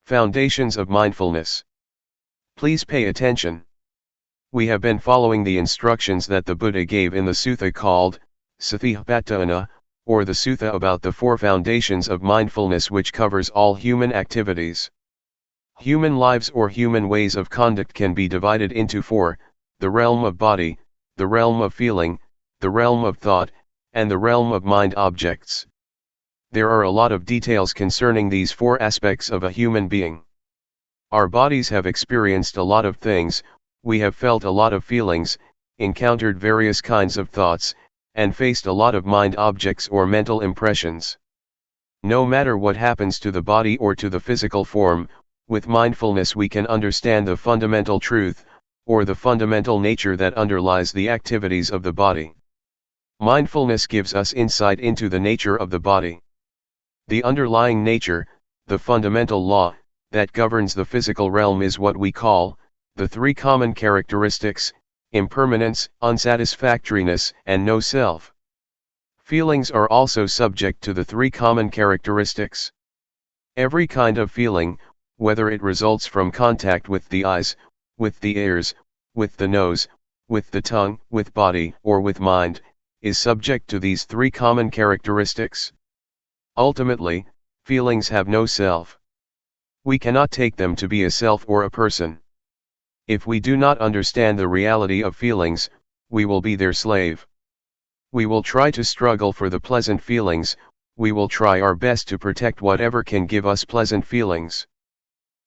Foundations of Mindfulness. Please pay attention. We have been following the instructions that the Buddha gave in the sutta called Satipatthana, or the sutta about the four foundations of mindfulness, which covers all human activities. Human lives or human ways of conduct can be divided into four: the realm of body, the realm of feeling, the realm of thought, and the realm of mind objects. There are a lot of details concerning these four aspects of a human being. Our bodies have experienced a lot of things, we have felt a lot of feelings, encountered various kinds of thoughts, and faced a lot of mind objects or mental impressions. No matter what happens to the body or to the physical form, with mindfulness we can understand the fundamental truth, or the fundamental nature that underlies the activities of the body. Mindfulness gives us insight into the nature of the body. The underlying nature, the fundamental law, that governs the physical realm is what we call the three common characteristics: impermanence, unsatisfactoriness, and no self. Feelings are also subject to the three common characteristics. Every kind of feeling, whether it results from contact with the eyes, with the ears, with the nose, with the tongue, with body, or with mind, is subject to these three common characteristics. Ultimately, feelings have no self. We cannot take them to be a self or a person. If we do not understand the reality of feelings, we will be their slave. We will try to struggle for the pleasant feelings, we will try our best to protect whatever can give us pleasant feelings.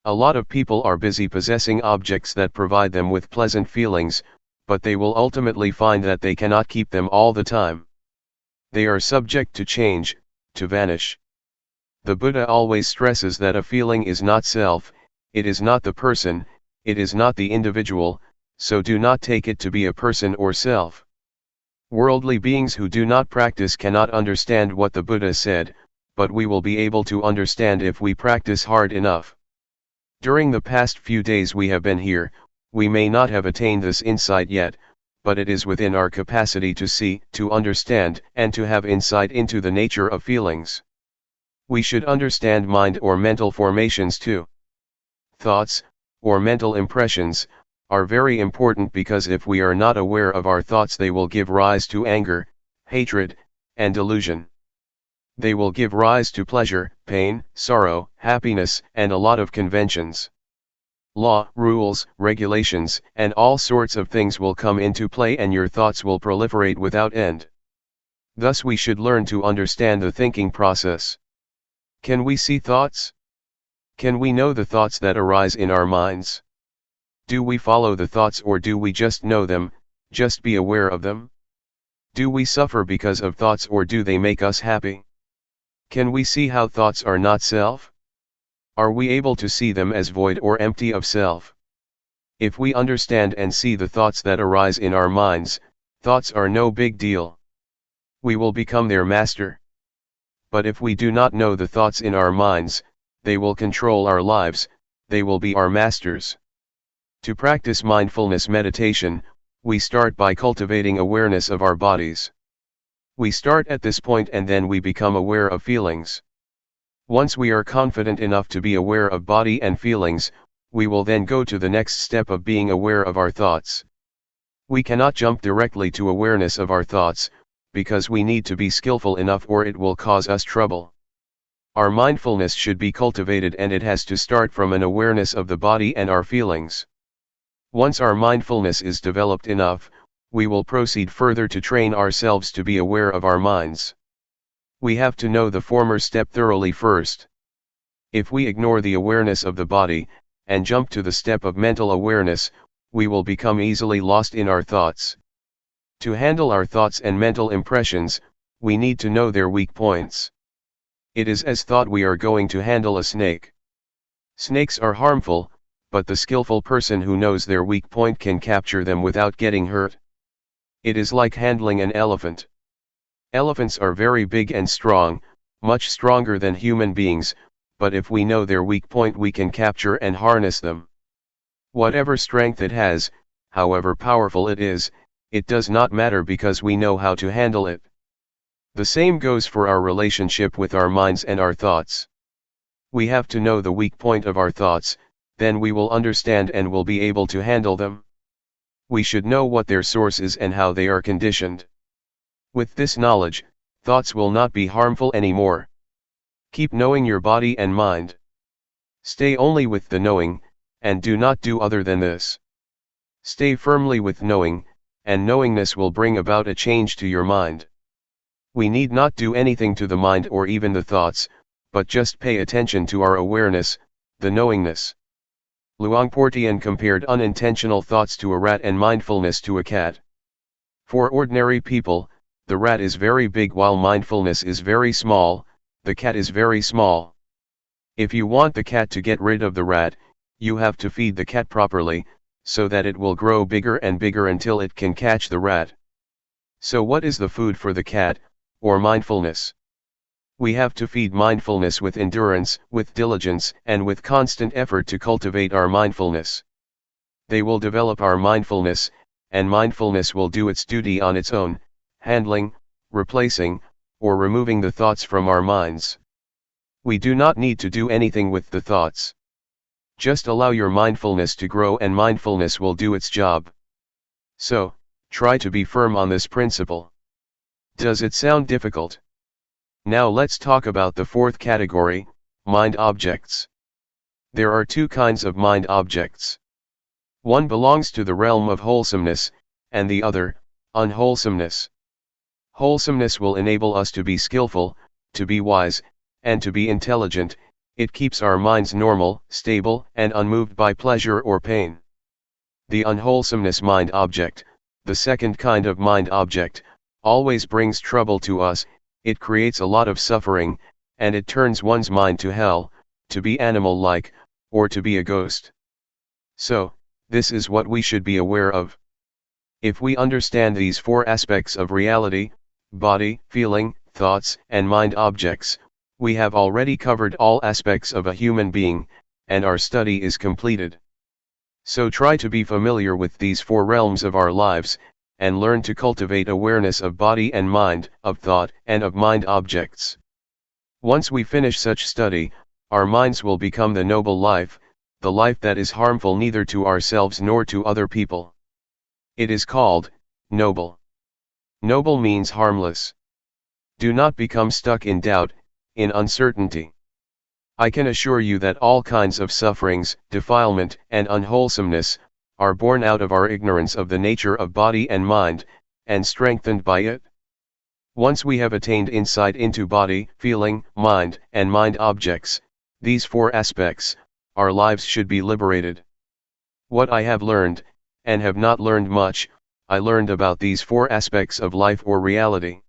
A lot of people are busy possessing objects that provide them with pleasant feelings, but they will ultimately find that they cannot keep them all the time. They are subject to change, to vanish. The Buddha always stresses that a feeling is not self, it is not the person, it is not the individual, so do not take it to be a person or self. Worldly beings who do not practice cannot understand what the Buddha said, but we will be able to understand if we practice hard enough. During the past few days we have been here, we may not have attained this insight yet, but it is within our capacity to see, to understand, and to have insight into the nature of feelings. We should understand mind or mental formations too. Thoughts, or mental impressions, are very important because if we are not aware of our thoughts they will give rise to anger, hatred, and delusion. They will give rise to pleasure, pain, sorrow, happiness, and a lot of conventions. Law, rules, regulations, and all sorts of things will come into play and your thoughts will proliferate without end. Thus we should learn to understand the thinking process. Can we see thoughts? Can we know the thoughts that arise in our minds? Do we follow the thoughts or do we just know them, just be aware of them? Do we suffer because of thoughts or do they make us happy? Can we see how thoughts are not self? Are we able to see them as void or empty of self? If we understand and see the thoughts that arise in our minds, thoughts are no big deal. We will become their master. But if we do not know the thoughts in our minds, they will control our lives, they will be our masters. To practice mindfulness meditation, we start by cultivating awareness of our bodies. We start at this point and then we become aware of feelings. Once we are confident enough to be aware of body and feelings, we will then go to the next step of being aware of our thoughts. We cannot jump directly to awareness of our thoughts, because we need to be skillful enough or it will cause us trouble. Our mindfulness should be cultivated and it has to start from an awareness of the body and our feelings. Once our mindfulness is developed enough, we will proceed further to train ourselves to be aware of our minds. We have to know the former step thoroughly first. If we ignore the awareness of the body, and jump to the step of mental awareness, we will become easily lost in our thoughts. To handle our thoughts and mental impressions, we need to know their weak points. It is as thought we are going to handle a snake. Snakes are harmful, but the skillful person who knows their weak point can capture them without getting hurt. It is like handling an elephant. Elephants are very big and strong, much stronger than human beings, but if we know their weak point we can capture and harness them. Whatever strength it has, however powerful it is, it does not matter because we know how to handle it. The same goes for our relationship with our minds and our thoughts. We have to know the weak point of our thoughts, then we will understand and will be able to handle them. We should know what their source is and how they are conditioned. With this knowledge, thoughts will not be harmful anymore. Keep knowing your body and mind. Stay only with the knowing, and do not do other than this. Stay firmly with knowing, and knowingness will bring about a change to your mind. We need not do anything to the mind or even the thoughts, but just pay attention to our awareness, the knowingness. Luangpor Teean compared unintentional thoughts to a rat and mindfulness to a cat. For ordinary people, the rat is very big while mindfulness is very small, the cat is very small. If you want the cat to get rid of the rat, you have to feed the cat properly, so that it will grow bigger and bigger until it can catch the rat. So what is the food for the cat, or mindfulness? We have to feed mindfulness with endurance, with diligence, and with constant effort to cultivate our mindfulness. They will develop our mindfulness, and mindfulness will do its duty on its own, handling, replacing, or removing the thoughts from our minds. We do not need to do anything with the thoughts. Just allow your mindfulness to grow and mindfulness will do its job. So, try to be firm on this principle. Does it sound difficult? Now let's talk about the fourth category, mind objects. There are two kinds of mind objects. One belongs to the realm of wholesomeness, and the other, unwholesomeness. Wholesomeness will enable us to be skillful, to be wise, and to be intelligent. It keeps our minds normal, stable, and unmoved by pleasure or pain. The unwholesomeness mind object, the second kind of mind object, always brings trouble to us. It creates a lot of suffering, and it turns one's mind to hell, to be animal-like, or to be a ghost. So, this is what we should be aware of. If we understand these four aspects of reality, body, feeling, thoughts, and mind objects, we have already covered all aspects of a human being, and our study is completed. So try to be familiar with these four realms of our lives, and learn to cultivate awareness of body and mind, of thought and of mind objects. Once we finish such study, our minds will become the noble life, the life that is harmful neither to ourselves nor to other people. It is called noble. Noble means harmless. Do not become stuck in doubt, in uncertainty. I can assure you that all kinds of sufferings, defilement, and unwholesomeness are born out of our ignorance of the nature of body and mind, and strengthened by it. Once we have attained insight into body, feeling, mind, and mind objects, these four aspects, our lives should be liberated. What I have learned, and have not learned much, I learned about these four aspects of life or reality.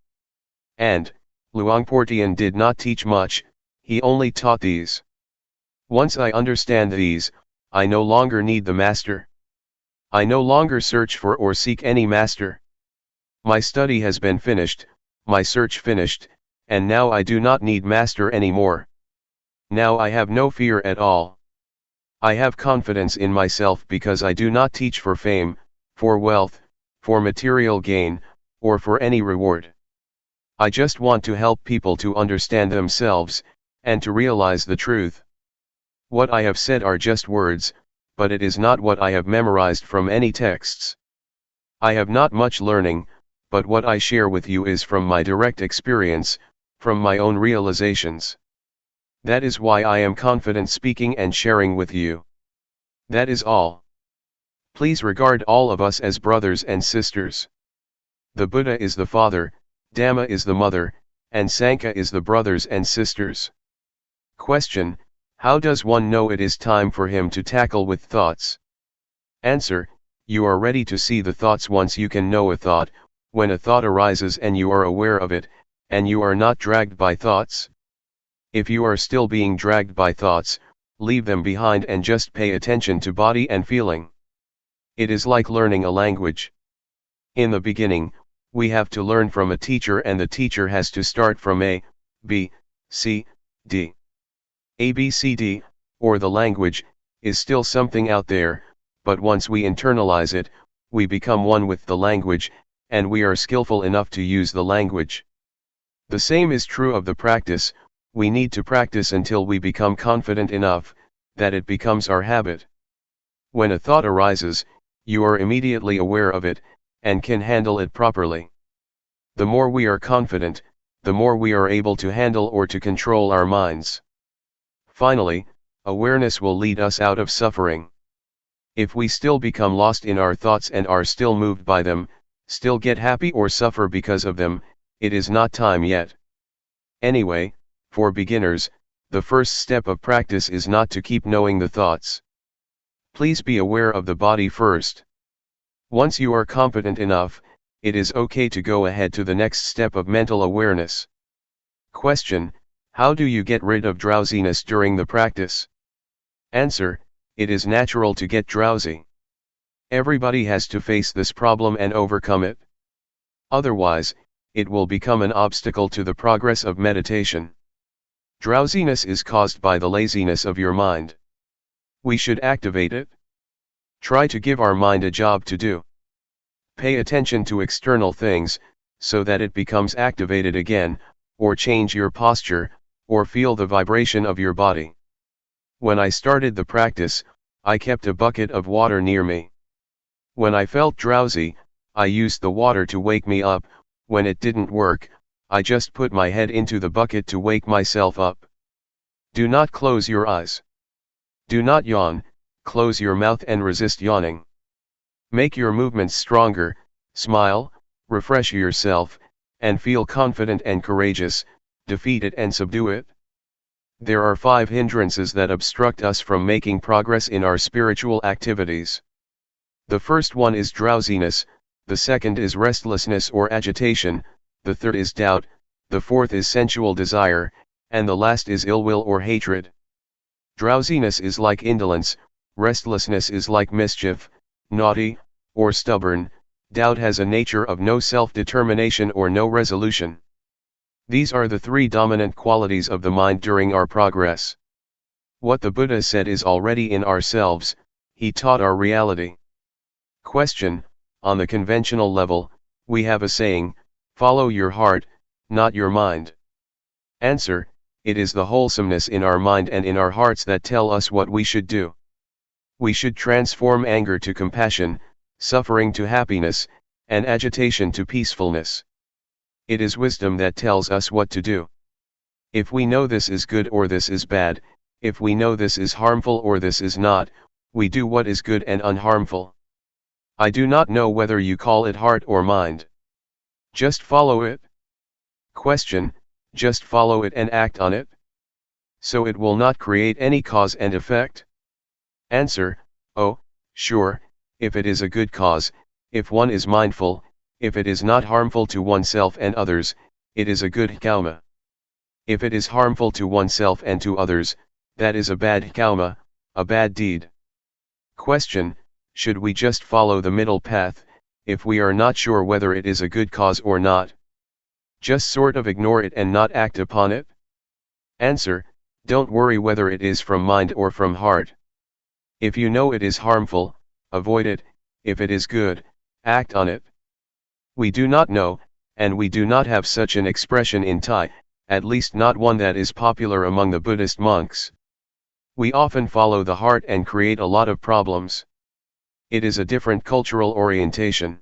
And, Luangpor Teean did not teach much, he only taught these. Once I understand these, I no longer need the master. I no longer search for or seek any master. My study has been finished, my search finished, and now I do not need master anymore. Now I have no fear at all. I have confidence in myself because I do not teach for fame, for wealth, for material gain, or for any reward. I just want to help people to understand themselves, and to realize the truth. What I have said are just words, but it is not what I have memorized from any texts. I have not much learning, but what I share with you is from my direct experience, from my own realizations. That is why I am confident speaking and sharing with you. That is all. Please regard all of us as brothers and sisters. The Buddha is the father, Dhamma is the mother, and Sangha is the brothers and sisters. Question: how does one know it is time for him to tackle with thoughts? Answer: you are ready to see the thoughts once you can know a thought. When a thought arises and you are aware of it, and you are not dragged by thoughts? If you are still being dragged by thoughts, leave them behind and just pay attention to body and feeling. It is like learning a language. In the beginning, we have to learn from a teacher, and the teacher has to start from A, B, C, D. A, B, C, D, or the language, is still something out there, but once we internalize it, we become one with the language, and we are skillful enough to use the language. The same is true of the practice. We need to practice until we become confident enough that it becomes our habit. When a thought arises, you are immediately aware of it, and can handle it properly. The more we are confident, the more we are able to handle or to control our minds. Finally, awareness will lead us out of suffering. If we still become lost in our thoughts and are still moved by them, still get happy or suffer because of them, it is not time yet. Anyway, for beginners, the first step of practice is not to keep knowing the thoughts. Please be aware of the body first. Once you are competent enough, it is okay to go ahead to the next step of mental awareness. Question: how do you get rid of drowsiness during the practice? Answer: it is natural to get drowsy. Everybody has to face this problem and overcome it. Otherwise, it will become an obstacle to the progress of meditation. Drowsiness is caused by the laziness of your mind. We should activate it. Try to give our mind a job to do. Pay attention to external things, so that it becomes activated again, or change your posture, or feel the vibration of your body. When I started the practice, I kept a bucket of water near me. When I felt drowsy, I used the water to wake me up. When it didn't work, I just put my head into the bucket to wake myself up. Do not close your eyes. Do not yawn, close your mouth and resist yawning. Make your movements stronger, smile, refresh yourself, and feel confident and courageous. Defeat it and subdue it. There are 5 hindrances that obstruct us from making progress in our spiritual activities. The first one is drowsiness, the second is restlessness or agitation, the third is doubt, the fourth is sensual desire, and the last is ill will or hatred. Drowsiness is like indolence, restlessness is like mischief, naughty, or stubborn, doubt has a nature of no self-determination or no resolution. These are the 3 dominant qualities of the mind during our progress. What the Buddha said is already in ourselves. He taught our reality. Question: on the conventional level, we have a saying, follow your heart, not your mind. Answer: it is the wholesomeness in our mind and in our hearts that tell us what we should do. We should transform anger to compassion, suffering to happiness, and agitation to peacefulness. It is wisdom that tells us what to do. If we know this is good or this is bad, if we know this is harmful or this is not, we do what is good and unharmful. I do not know whether you call it heart or mind. Just follow it. Question: just follow it and act on it? So it will not create any cause and effect? Answer: oh, sure, if it is a good cause, if one is mindful, if it is not harmful to oneself and others, it is a good karma. If it is harmful to oneself and to others, that is a bad karma, a bad deed. Question: should we just follow the middle path, if we are not sure whether it is a good cause or not? Just sort of ignore it and not act upon it? Answer: don't worry whether it is from mind or from heart. If you know it is harmful, avoid it. If it is good, act on it. We do not know, and we do not have such an expression in Thai, at least not one that is popular among the Buddhist monks. We often follow the heart and create a lot of problems. It is a different cultural orientation.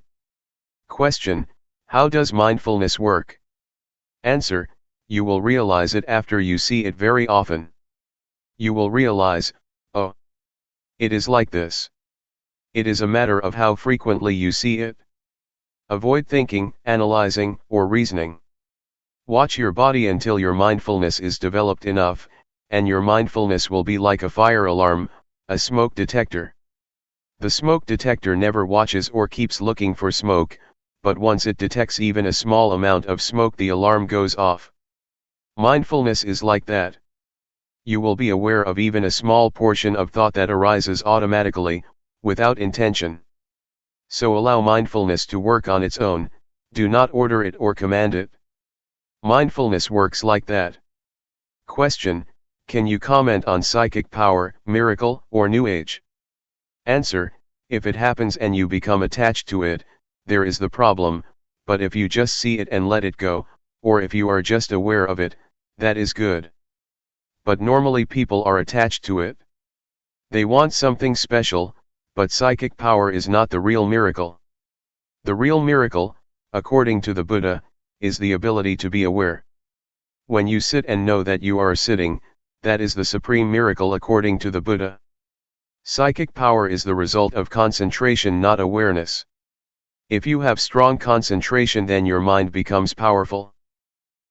Question: how does mindfulness work? Answer: you will realize it after you see it very often. You will realize, oh, it is like this. It is a matter of how frequently you see it. Avoid thinking, analyzing, or reasoning. Watch your body until your mindfulness is developed enough, and your mindfulness will be like a fire alarm, a smoke detector. The smoke detector never watches or keeps looking for smoke, but once it detects even a small amount of smoke, the alarm goes off. Mindfulness is like that. You will be aware of even a small portion of thought that arises automatically, without intention. So allow mindfulness to work on its own, do not order it or command it. Mindfulness works like that. Question: can you comment on psychic power, miracle, or New Age? Answer: if it happens and you become attached to it, there is the problem, but if you just see it and let it go, or if you are just aware of it, that is good. But normally people are attached to it. They want something special, but psychic power is not the real miracle. The real miracle, according to the Buddha, is the ability to be aware. When you sit and know that you are sitting, that is the supreme miracle according to the Buddha. Psychic power is the result of concentration, not awareness. If you have strong concentration, then your mind becomes powerful.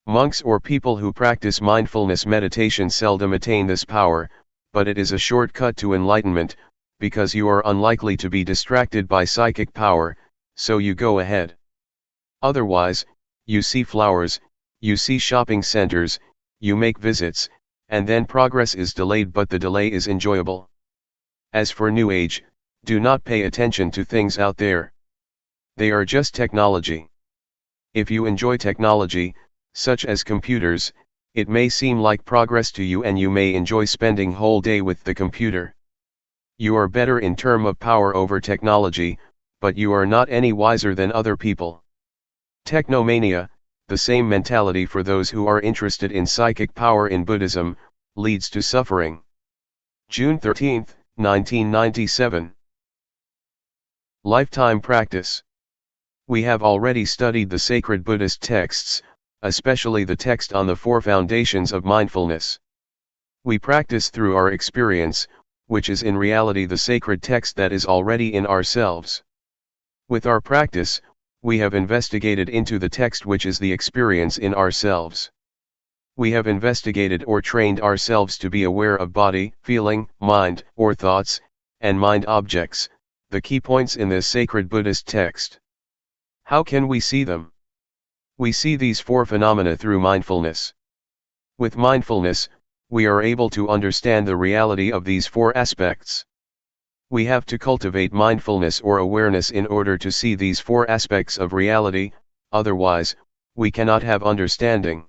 Monks or people who practice mindfulness meditation seldom attain this power, but it is a shortcut to enlightenment, because you are unlikely to be distracted by psychic power, so you go ahead. Otherwise, you see flowers, you see shopping centers, you make visits, and then progress is delayed, but the delay is enjoyable. As for New Age, do not pay attention to things out there. They are just technology. If you enjoy technology, such as computers, it may seem like progress to you and you may enjoy spending whole day with the computer. You are better in terms of power over technology, but you are not any wiser than other people. Technomania, the same mentality for those who are interested in psychic power in Buddhism, leads to suffering. June 13, 1997. Lifetime practice. We have already studied the sacred Buddhist texts, especially the text on the four foundations of mindfulness. We practice through our experience, which is in reality the sacred text that is already in ourselves. With our practice, we have investigated into the text which is the experience in ourselves. We have investigated or trained ourselves to be aware of body, feeling, mind, or thoughts, and mind objects, the key points in this sacred Buddhist text. How can we see them? We see these four phenomena through mindfulness. With mindfulness, we are able to understand the reality of these four aspects. We have to cultivate mindfulness or awareness in order to see these four aspects of reality, otherwise, we cannot have understanding.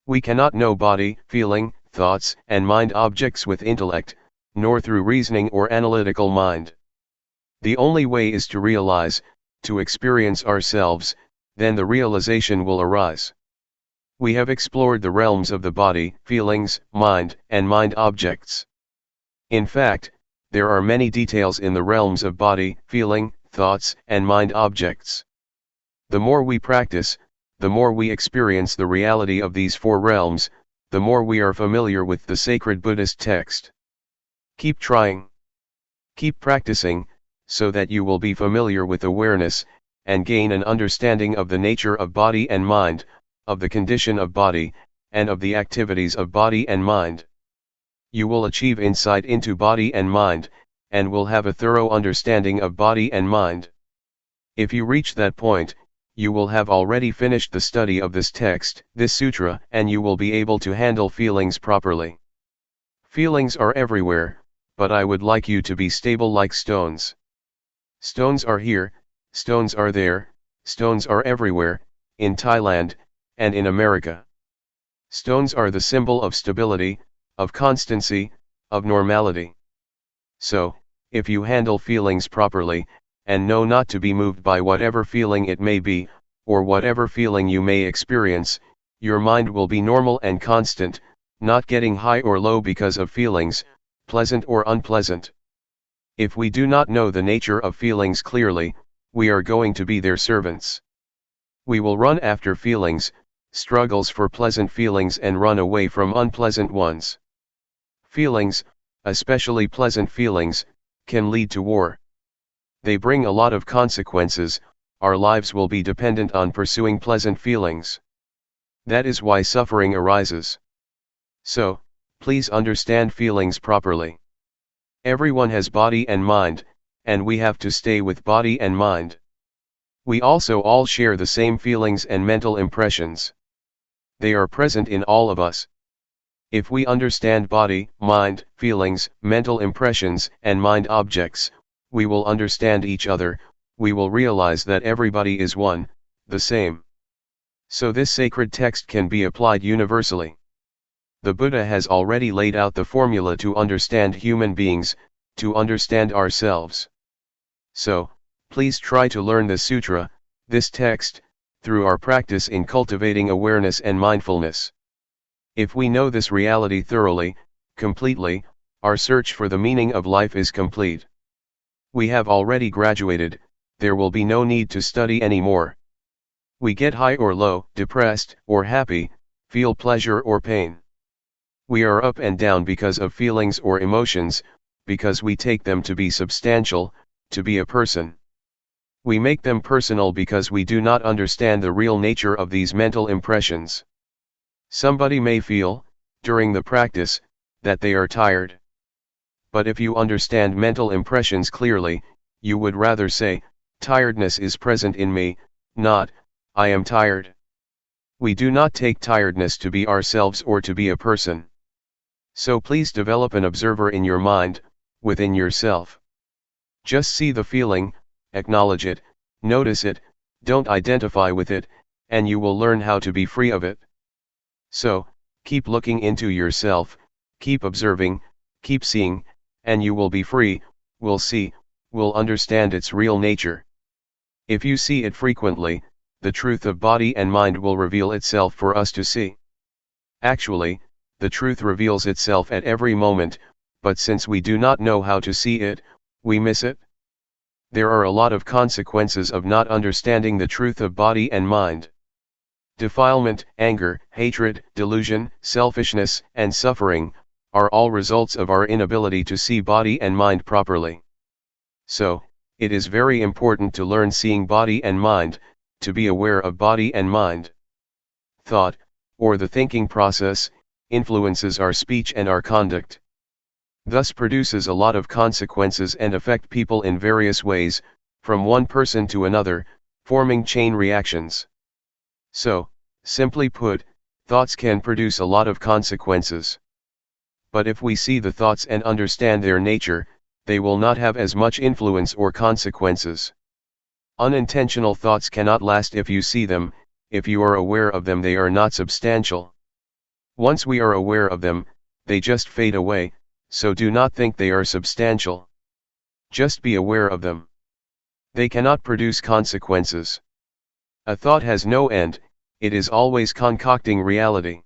We cannot know body, feeling, thoughts, and mind objects with intellect, nor through reasoning or analytical mind. The only way is to realize, to experience ourselves, then the realization will arise. We have explored the realms of the body, feelings, mind, and mind objects. In fact, there are many details in the realms of body, feeling, thoughts, and mind objects. The more we practice, the more we experience the reality of these four realms, the more we are familiar with the sacred Buddhist text. Keep trying. Keep practicing, so that you will be familiar with awareness, and gain an understanding of the nature of body and mind, of the condition of body, and of the activities of body and mind. You will achieve insight into body and mind, and will have a thorough understanding of body and mind. If you reach that point, you will have already finished the study of this text, this sutra, and you will be able to handle feelings properly. Feelings are everywhere, but I would like you to be stable like stones. Stones are here, stones are there, stones are everywhere, in Thailand, and in America. Stones are the symbol of stability, of constancy, of normality. So, if you handle feelings properly, and know not to be moved by whatever feeling it may be, or whatever feeling you may experience, your mind will be normal and constant, not getting high or low because of feelings, pleasant or unpleasant. If we do not know the nature of feelings clearly, we are going to be their servants. We will run after feelings, struggles for pleasant feelings and run away from unpleasant ones. Feelings, especially pleasant feelings, can lead to war. They bring a lot of consequences. Our lives will be dependent on pursuing pleasant feelings. That is why suffering arises. So, please understand feelings properly. Everyone has body and mind, and we have to stay with body and mind. We also all share the same feelings and mental impressions. They are present in all of us. If we understand body, mind, feelings, mental impressions, and mind objects, we will understand each other, we will realize that everybody is one, the same. So this sacred text can be applied universally. The Buddha has already laid out the formula to understand human beings, to understand ourselves. So, please try to learn the sutra, this text, through our practice in cultivating awareness and mindfulness. If we know this reality thoroughly, completely, our search for the meaning of life is complete. We have already graduated, there will be no need to study anymore. We get high or low, depressed or happy, feel pleasure or pain. We are up and down because of feelings or emotions, because we take them to be substantial, to be a person. We make them personal because we do not understand the real nature of these mental impressions. Somebody may feel, during the practice, that they are tired. But if you understand mental impressions clearly, you would rather say, tiredness is present in me, not, I am tired. We do not take tiredness to be ourselves or to be a person. So please develop an observer in your mind, within yourself. Just see the feeling, acknowledge it, notice it, don't identify with it, and you will learn how to be free of it. So, keep looking into yourself, keep observing, keep seeing, and you will be free, will see, will understand its real nature. If you see it frequently, the truth of body and mind will reveal itself for us to see. Actually, the truth reveals itself at every moment, but since we do not know how to see it, we miss it. There are a lot of consequences of not understanding the truth of body and mind. Defilement, anger, hatred, delusion, selfishness, and suffering, are all results of our inability to see body and mind properly. So, it is very important to learn seeing body and mind, to be aware of body and mind. Thought, or the thinking process, influences our speech and our conduct. Thus produces a lot of consequences and affect people in various ways, from one person to another, forming chain reactions. So, simply put, thoughts can produce a lot of consequences. But if we see the thoughts and understand their nature, they will not have as much influence or consequences. Unintentional thoughts cannot last if you see them, if you are aware of them they are not substantial. Once we are aware of them, they just fade away, so do not think they are substantial. Just be aware of them. They cannot produce consequences. A thought has no end, it is always concocting reality.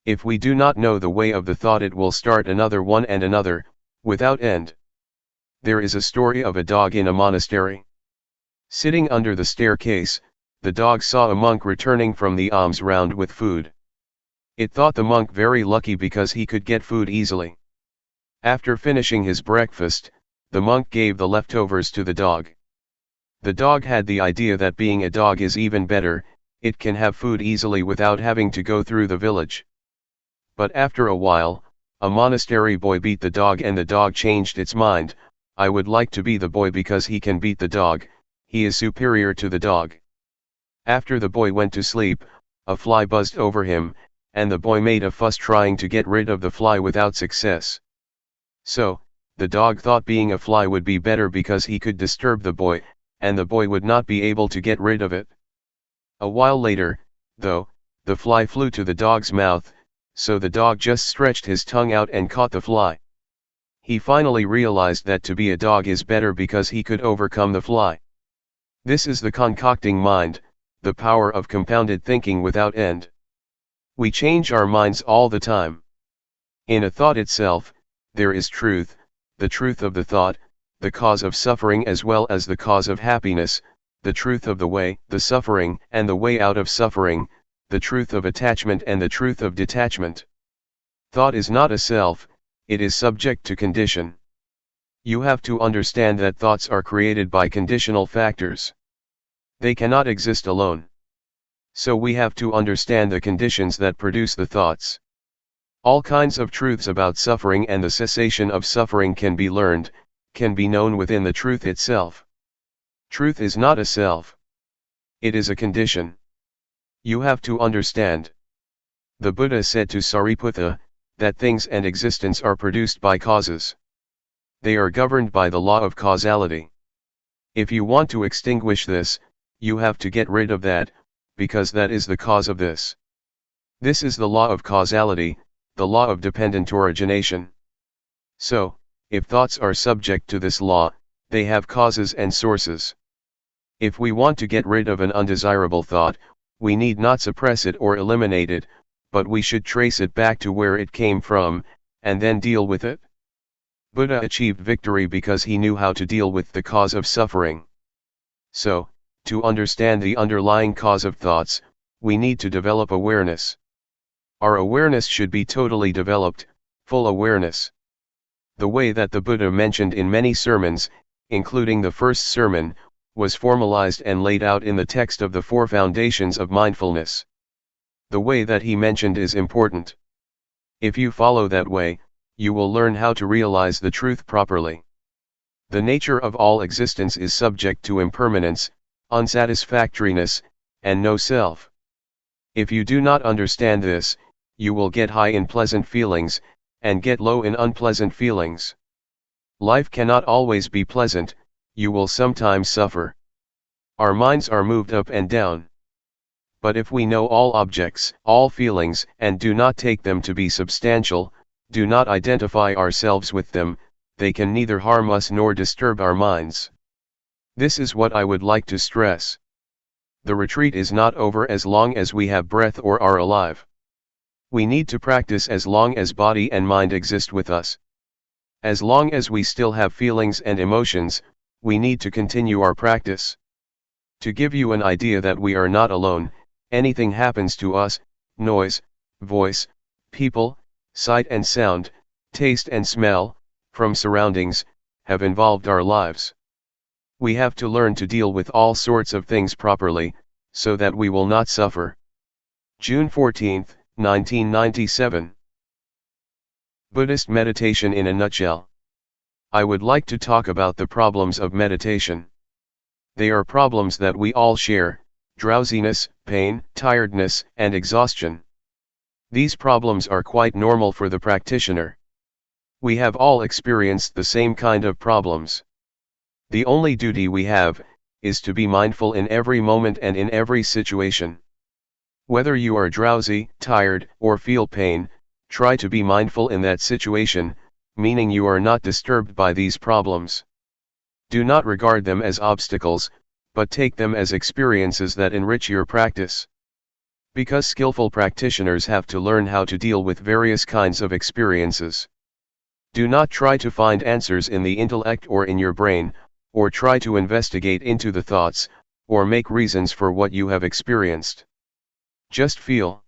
If we do not know the way of the thought it will start another one and another, without end. There is a story of a dog in a monastery. Sitting under the staircase, the dog saw a monk returning from the alms round with food. It thought the monk very lucky because he could get food easily. After finishing his breakfast, the monk gave the leftovers to the dog. The dog had the idea that being a dog is even better, it can have food easily without having to go through the village. But after a while, a monastery boy beat the dog and the dog changed its mind, I would like to be the boy because he can beat the dog, he is superior to the dog. After the boy went to sleep, a fly buzzed over him, and the boy made a fuss trying to get rid of the fly without success. So, the dog thought being a fly would be better because he could disturb the boy, and the boy would not be able to get rid of it. A while later, though, the fly flew to the dog's mouth, so the dog just stretched his tongue out and caught the fly. He finally realized that to be a dog is better because he could overcome the fly. This is the concocting mind, the power of compounded thinking without end. We change our minds all the time. In a thought itself, there is truth, the truth of the thought, the cause of suffering as well as the cause of happiness, the truth of the way, the suffering and the way out of suffering, the truth of attachment and the truth of detachment. Thought is not a self, it is subject to condition. You have to understand that thoughts are created by conditional factors. They cannot exist alone. So we have to understand the conditions that produce the thoughts. All kinds of truths about suffering and the cessation of suffering can be learned, can be known within the truth itself. Truth is not a self. It is a condition. You have to understand. The Buddha said to Sariputta, that things and existence are produced by causes. They are governed by the law of causality. If you want to extinguish this, you have to get rid of that, because that is the cause of this. This is the law of causality, the law of dependent origination. So, if thoughts are subject to this law, they have causes and sources. If we want to get rid of an undesirable thought, we need not suppress it or eliminate it, but we should trace it back to where it came from, and then deal with it. Buddha achieved victory because he knew how to deal with the cause of suffering. So, to understand the underlying cause of thoughts, we need to develop awareness. Our awareness should be totally developed, full awareness. The way that the Buddha mentioned in many sermons, including the first sermon, was formalized and laid out in the text of the Four Foundations of Mindfulness. The way that he mentioned is important. If you follow that way, you will learn how to realize the truth properly. The nature of all existence is subject to impermanence, unsatisfactoriness, and no self. If you do not understand this, you will get high in pleasant feelings, and get low in unpleasant feelings. Life cannot always be pleasant, you will sometimes suffer. Our minds are moved up and down. But if we know all objects, all feelings, and do not take them to be substantial, do not identify ourselves with them, they can neither harm us nor disturb our minds. This is what I would like to stress. The retreat is not over as long as we have breath or are alive. We need to practice as long as body and mind exist with us. As long as we still have feelings and emotions, we need to continue our practice. To give you an idea that we are not alone, anything happens to us, noise, voice, people, sight and sound, taste and smell, from surroundings, have involved our lives. We have to learn to deal with all sorts of things properly, so that we will not suffer. June 14, 1997. Buddhist meditation in a nutshell. I would like to talk about the problems of meditation. They are problems that we all share: drowsiness, pain, tiredness, and exhaustion. These problems are quite normal for the practitioner. We have all experienced the same kind of problems. The only duty we have is to be mindful in every moment and in every situation. Whether you are drowsy, tired, or feel pain, try to be mindful in that situation, meaning you are not disturbed by these problems. Do not regard them as obstacles, but take them as experiences that enrich your practice. Because skillful practitioners have to learn how to deal with various kinds of experiences. Do not try to find answers in the intellect or in your brain, or try to investigate into the thoughts, or make reasons for what you have experienced. Just feel.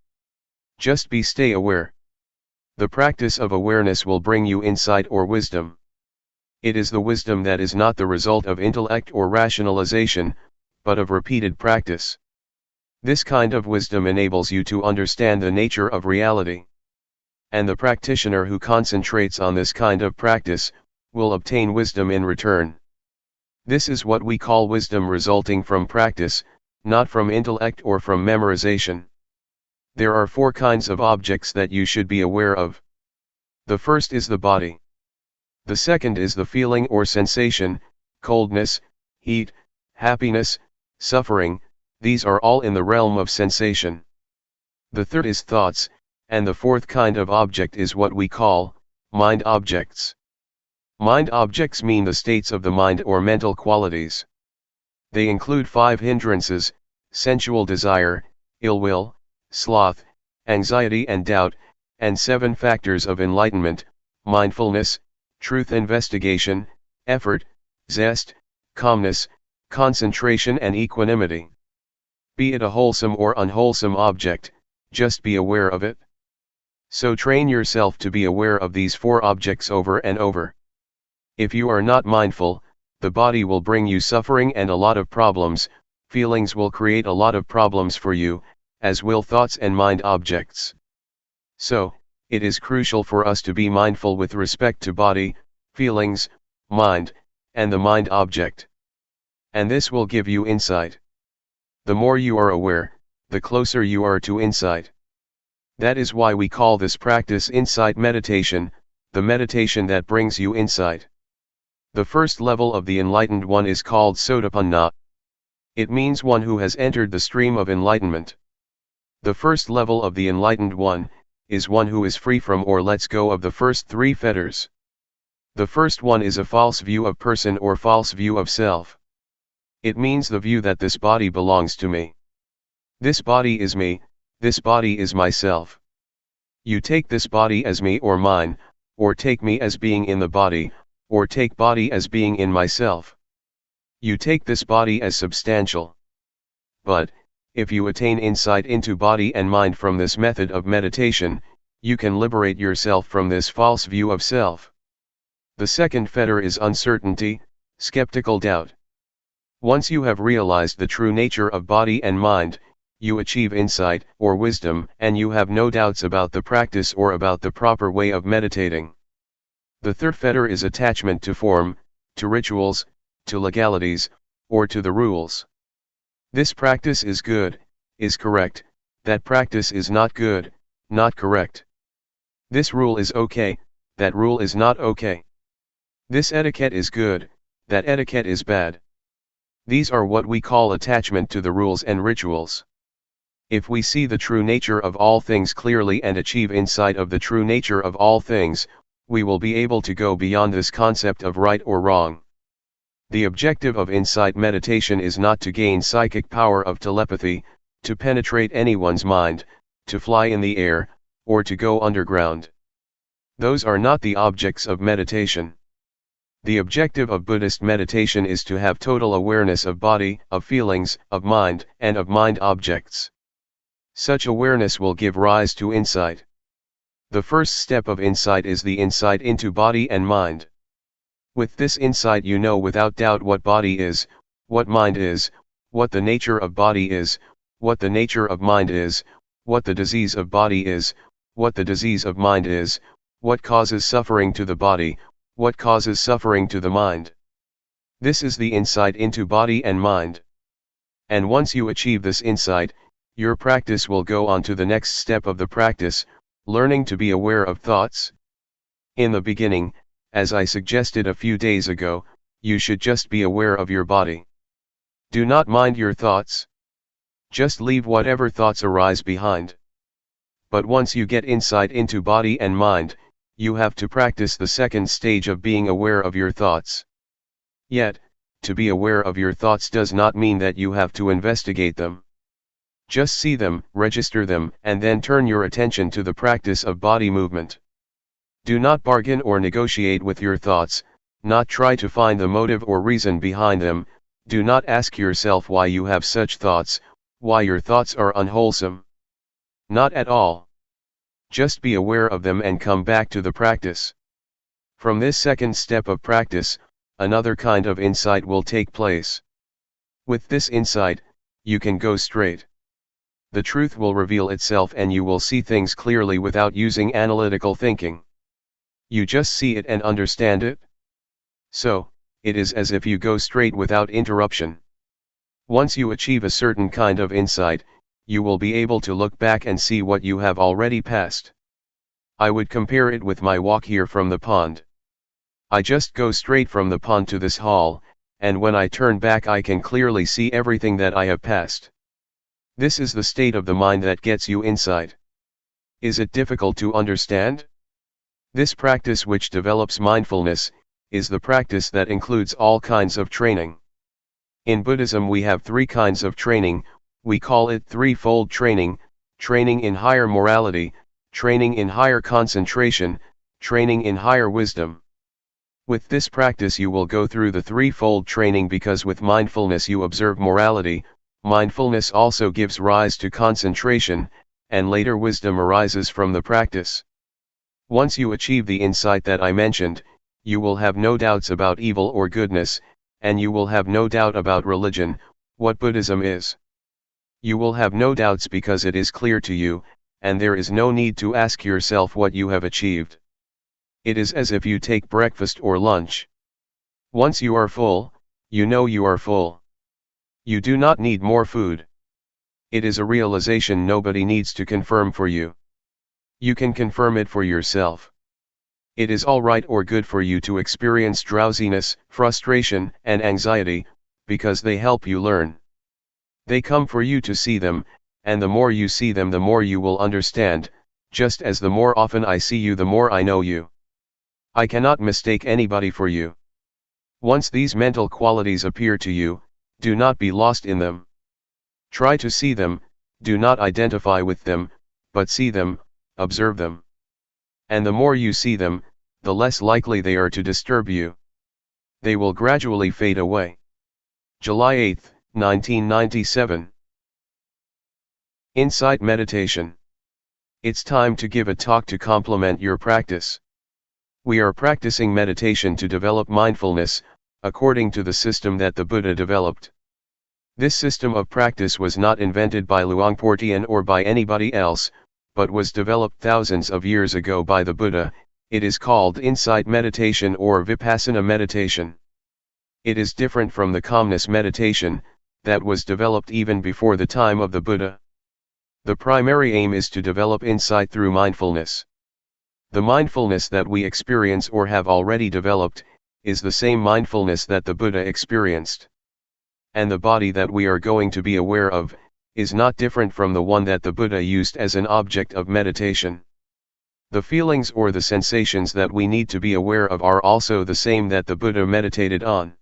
Just stay aware. The practice of awareness will bring you insight or wisdom. It is the wisdom that is not the result of intellect or rationalization, but of repeated practice. This kind of wisdom enables you to understand the nature of reality. And the practitioner who concentrates on this kind of practice, will obtain wisdom in return. This is what we call wisdom resulting from practice, not from intellect or from memorization. There are 4 kinds of objects that you should be aware of. The first is the body. The second is the feeling or sensation: coldness, heat, happiness, suffering. These are all in the realm of sensation. The third is thoughts, and the fourth kind of object is what we call mind objects. Mind objects mean the states of the mind or mental qualities. They include 5 hindrances: sensual desire, ill will, sloth, anxiety and doubt, and 7 factors of enlightenment: mindfulness, truth investigation, effort, zest, calmness, concentration and equanimity. Be it a wholesome or unwholesome object, just be aware of it. So train yourself to be aware of these 4 objects over and over. If you are not mindful, the body will bring you suffering and a lot of problems, feelings will create a lot of problems for you, as will thoughts and mind objects. So, it is crucial for us to be mindful with respect to body, feelings, mind, and the mind object. And this will give you insight. The more you are aware, the closer you are to insight. That is why we call this practice insight meditation, the meditation that brings you insight. The first level of the enlightened one is called Sotapanna. It means one who has entered the stream of enlightenment. The first level of the enlightened one is one who is free from or lets go of the first three fetters. The first one is a false view of person or false view of self. It means the view that this body belongs to me. This body is me, this body is myself. You take this body as me or mine, or take me as being in the body, or take body as being in myself. You take this body as substantial. But, if you attain insight into body and mind from this method of meditation, you can liberate yourself from this false view of self. The second fetter is uncertainty, skeptical doubt. Once you have realized the true nature of body and mind, you achieve insight or wisdom, and you have no doubts about the practice or about the proper way of meditating. The third fetter is attachment to form, to rituals, to legalities, or to the rules. This practice is good, is correct, that practice is not good, not correct. This rule is okay, that rule is not okay. This etiquette is good, that etiquette is bad. These are what we call attachment to the rules and rituals. If we see the true nature of all things clearly and achieve insight of the true nature of all things, we will be able to go beyond this concept of right or wrong. The objective of insight meditation is not to gain psychic power of telepathy, to penetrate anyone's mind, to fly in the air, or to go underground. Those are not the objects of meditation. The objective of Buddhist meditation is to have total awareness of body, of feelings, of mind, and of mind objects. Such awareness will give rise to insight. The first step of insight is the insight into body and mind. With this insight you know without doubt what body is, what mind is, what the nature of body is, what the nature of mind is, what the disease of body is, what the disease of mind is, what causes suffering to the body, what causes suffering to the mind. This is the insight into body and mind. And once you achieve this insight, your practice will go on to the next step of the practice, learning to be aware of thoughts. In the beginning, as I suggested a few days ago, you should just be aware of your body. Do not mind your thoughts. Just leave whatever thoughts arise behind. But once you get insight into body and mind, you have to practice the second stage of being aware of your thoughts. Yet, to be aware of your thoughts does not mean that you have to investigate them. Just see them, register them, and then turn your attention to the practice of body movement. Do not bargain or negotiate with your thoughts, not try to find the motive or reason behind them, do not ask yourself why you have such thoughts, why your thoughts are unwholesome. Not at all. Just be aware of them and come back to the practice. From this second step of practice, another kind of insight will take place. With this insight, you can go straight. The truth will reveal itself and you will see things clearly without using analytical thinking. You just see it and understand it. So, it is as if you go straight without interruption. Once you achieve a certain kind of insight, you will be able to look back and see what you have already passed. I would compare it with my walk here from the pond. I just go straight from the pond to this hall, and when I turn back I can clearly see everything that I have passed. This is the state of the mind that gets you insight. Is it difficult to understand? This practice, which develops mindfulness, is the practice that includes all kinds of training. In Buddhism we have three kinds of training. We call it threefold training: training in higher morality, training in higher concentration, training in higher wisdom. With this practice you will go through the threefold training because with mindfulness you observe morality, mindfulness also gives rise to concentration, and later wisdom arises from the practice. Once you achieve the insight that I mentioned, you will have no doubts about evil or goodness, and you will have no doubt about religion, what Buddhism is. You will have no doubts because it is clear to you, and there is no need to ask yourself what you have achieved. It is as if you take breakfast or lunch. Once you are full, you know you are full. You do not need more food. It is a realization nobody needs to confirm for you. You can confirm it for yourself. It is all right or good for you to experience drowsiness, frustration, and anxiety, because they help you learn. They come for you to see them, and the more you see them the more you will understand, just as the more often I see you the more I know you. I cannot mistake anybody for you. Once these mental qualities appear to you, do not be lost in them. Try to see them, do not identify with them, but see them, observe them. And the more you see them, the less likely they are to disturb you. They will gradually fade away. July 8, 1997. Insight Meditation. It's time to give a talk to complement your practice. We are practicing meditation to develop mindfulness, according to the system that the Buddha developed. This system of practice was not invented by Luangpor Teean or by anybody else, but was developed thousands of years ago by the Buddha. It is called insight meditation or Vipassana meditation. It is different from the calmness meditation, that was developed even before the time of the Buddha. The primary aim is to develop insight through mindfulness. The mindfulness that we experience or have already developed, is the same mindfulness that the Buddha experienced. And the body that we are going to be aware of, is not different from the one that the Buddha used as an object of meditation. The feelings or the sensations that we need to be aware of are also the same that the Buddha meditated on.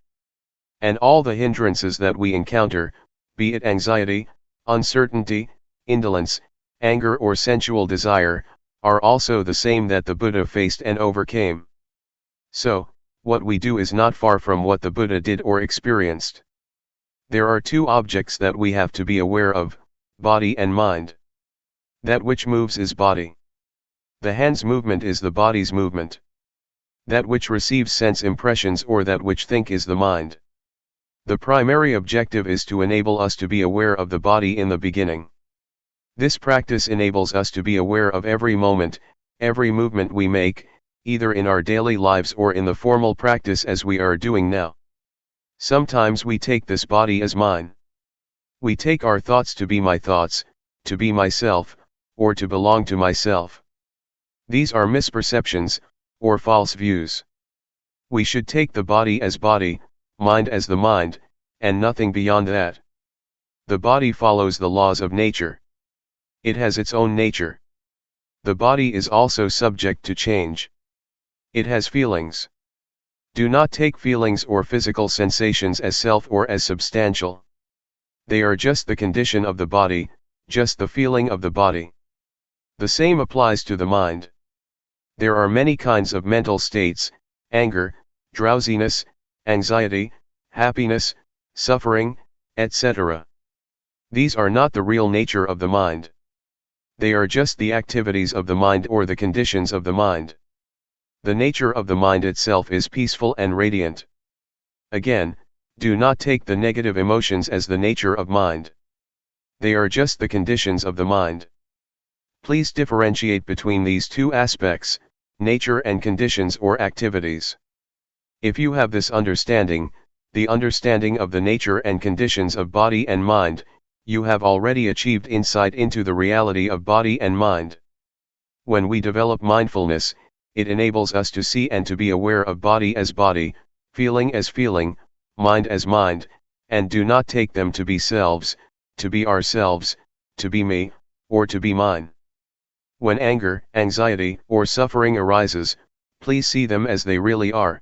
And all the hindrances that we encounter, be it anxiety, uncertainty, indolence, anger or sensual desire, are also the same that the Buddha faced and overcame. So, what we do is not far from what the Buddha did or experienced. There are two objects that we have to be aware of, body and mind. That which moves is body. The hand's movement is the body's movement. That which receives sense impressions or that which think is the mind. The primary objective is to enable us to be aware of the body in the beginning. This practice enables us to be aware of every moment, every movement we make, either in our daily lives or in the formal practice as we are doing now. Sometimes we take this body as mine. We take our thoughts to be my thoughts, to be myself, or to belong to myself. These are misperceptions, or false views. We should take the body as body, mind as the mind, and nothing beyond that. The body follows the laws of nature. It has its own nature. The body is also subject to change. It has feelings. Do not take feelings or physical sensations as self or as substantial. They are just the condition of the body, just the feeling of the body. The same applies to the mind. There are many kinds of mental states: anger, drowsiness, anxiety, happiness, suffering, etc. These are not the real nature of the mind. They are just the activities of the mind or the conditions of the mind. The nature of the mind itself is peaceful and radiant. Again, do not take the negative emotions as the nature of mind. They are just the conditions of the mind. Please differentiate between these two aspects, nature and conditions or activities. If you have this understanding, the understanding of the nature and conditions of body and mind, you have already achieved insight into the reality of body and mind. When we develop mindfulness, it enables us to see and to be aware of body as body, feeling as feeling, mind as mind, and do not take them to be selves, to be ourselves, to be me, or to be mine. When anger, anxiety, or suffering arises, please see them as they really are.